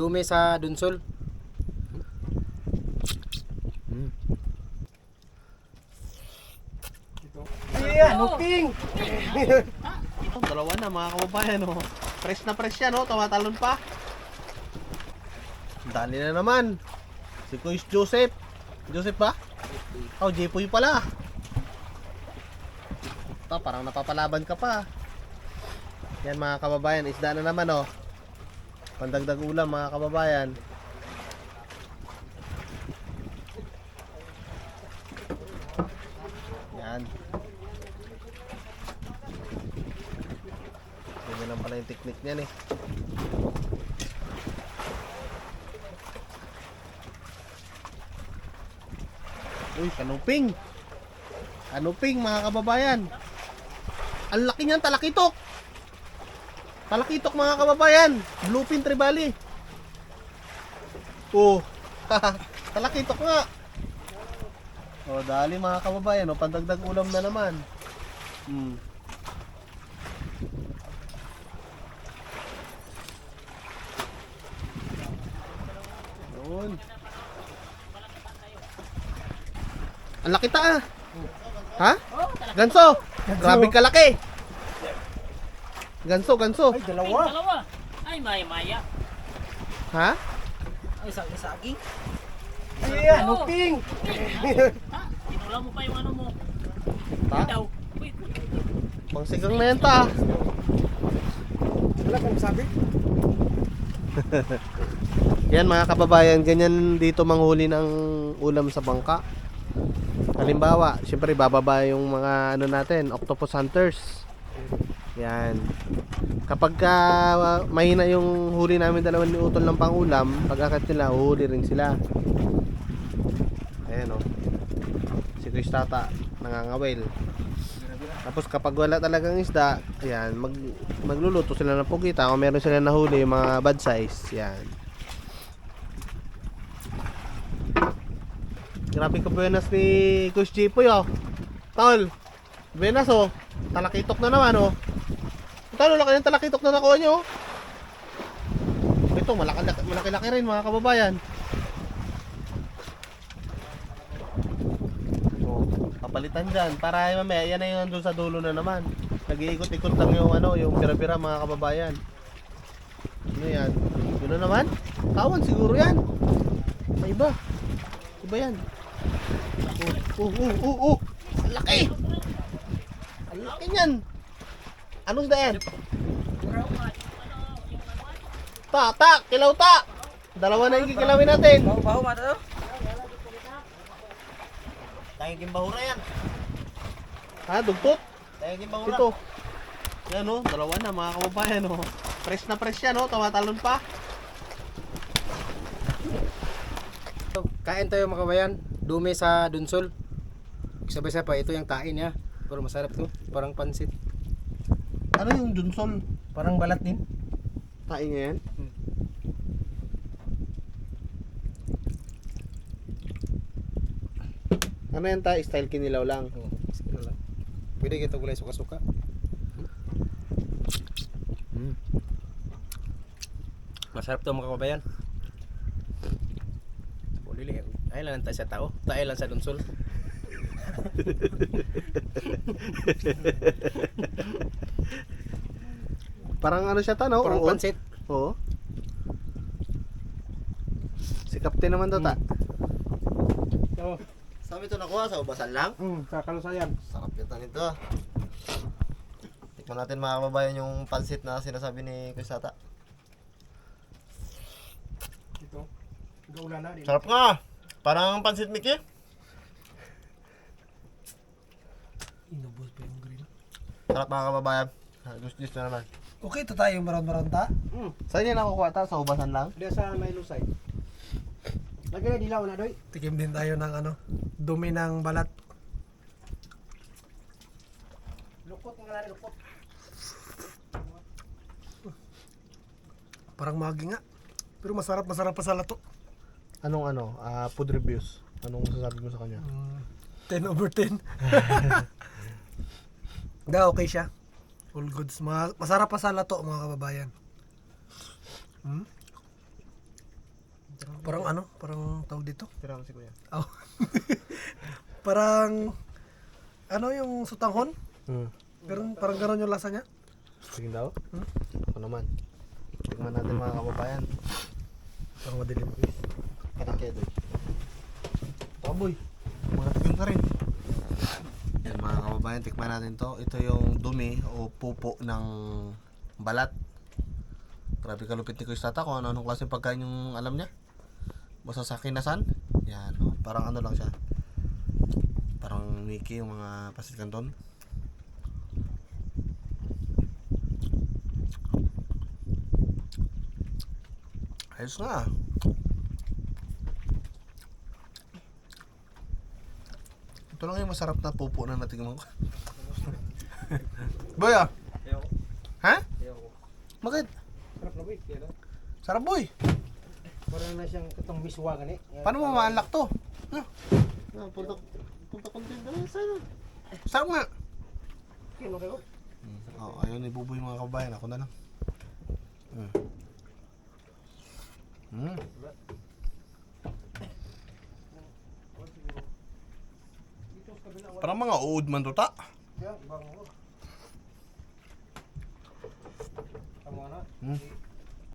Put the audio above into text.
Dumi sa Dunsol. Ayan, huping! Dalawa na mga kababayan, oh. Fresh na fresh yan, oh. Tumatalon pa. Dali na naman. Si Kuya Joseph. Joseph ba? Oh, Jepoy pala. Ito, parang napapalaban ka pa. Yan mga kababayan, isda na naman, oh. Pandagdag ulam mga kababayan. Yan. Ganyan lang pala yung technique niyan, eh. Uy, kanuping. Kanuping mga kababayan. Ang laki niyan, talakitok. Talakitok mga kababayan. Bluefin tribali. Oh. Talakitok nga. Oh, dali mga kababayan, oh, pandagdag ulam na naman. Yun. Ang laki ta ah. Ha? Ganso. Grabe kalaki. Ganso. Ay, dalawa! Dalawa. Ay, maya. Ha? Ay, saging. Ayan, huping! Ha? Tinula mo pa yung ano mo. Ta? Daw. Uy, Pangsigang na yan ta. Wala kang sabi? Yan mga kababayan, ganyan dito manghuli ng ulam sa bangka. Halimbawa, syempre bababa yung mga ano natin, octopus hunters. Yan. Kapag mahina yung huli namin dalawang ni utol ng pangulam, pag-akat nila, uhuli rin sila. Ayan o. Si Chris Tata, nangangawil. Tapos kapag wala talagang isda, ayan, magluluto sila ng pugita. Kung meron sila nahuli, yung mga bad size, yan. Grabe ka buenas ni Coach Jipoy, oh. Tol, buenas, oh. Talakitok na naman, oh. Tol, laki ng talakitok na nakuha nyo, oh. Ito, malaki-laki rin mga kababayan. Oh, papalitan dyan. Para mamaya, yan na yung nandun sa dulo na naman. Nag-iikot-ikot lang yung ano, yung pira-pira mga kababayan. Ano yan? Yun na naman? Kawan siguro yan. May iba. Iba yan. Ang laki! Ang laki niyan! Anong isda yan? Ta! Kilaw ta! Dalawa na yung kikilawin natin. baho mata to. Tanging bahura yan. Ha? Dugtot? Tanging bahura. Ito. Yan o, dalawa na mga kababayan o. Fresh na fresh yan o, tumatalon pa. Kain tayo mga kabayan. Dumi sa Dunsol. Sabay-sabay pa ito yung tain niya. Pero masarap to. Parang pansit. Ano yung dunsol? Parang balat din. Tain niya yan? Ano yan ta? Style kinilaw lang. Oh, sige na lang. Pwede kita gulay suka-suka. Masarap to mga kababayan. Lili, ay lang tayo sa tao. Tayo lang sa Dunsol. Parang ano siya ta, no? Parang Oo. pansit. Oo. Si Captain naman daw ta. Oo. Sabi ito nakuha sa ubasan lang. Sa kalusayan. Sarap yata nito. Tikman natin mga kababayan yung pansit na sinasabi ni Kusata. Ito. Gawla na din. Sarap nga. Parang pansit Mickey. Inubos pa yung grill. Sarap mga kababayan. Gusto na naman. Okay, ito tayo maron-maron ta. Saan niya nakukuha ta? Sa ubasan lang? Diyan sa may lusay. Lagyan na dilaw na doy. Tikim din tayo ng ano, dumi ng balat. Lukot nga na lukot. Parang magi nga. Pero masarap pa sa lato. Anong ano? Food reviews. Anong masasabi mo sa kanya? 10 over 10. Da, okay siya. All goods. Masarap pa sa lato mga kababayan. Parang ano? Parang tawag dito? Tira si kuya. Oh. Parang ano yung sutanghon? Pero parang gano'n yung lasa niya. Sige daw. Ako naman. Tingnan natin mga kababayan. Parang madilim. Kanakedo. Taboy. Mga tikim ka rin. Yan mga kababayan, tikman natin to. Ito yung dumi o pupo ng balat. Grabe kalupit ni Kuya Tata kung anong klaseng pagkain yung alam niya. Basta sa kinasan. Yan, oh. Parang ano lang siya. Parang Mickey yung mga pasit canton. Ayos nga. Ito lang yung masarap na pupo na natingnan ko. Boy ah? Ha? Bakit? Sarap na boy. Sarap boy. Parang na siyang itong miswa gani. Paano mo ma-unlock to? Punta content na sa'yo. Sarap nga. Kino kayo? Oh, ayun ibuboy mga kabayan. Ako na lang. Parang mga uod man to ta. Yeah, bango. Tama na.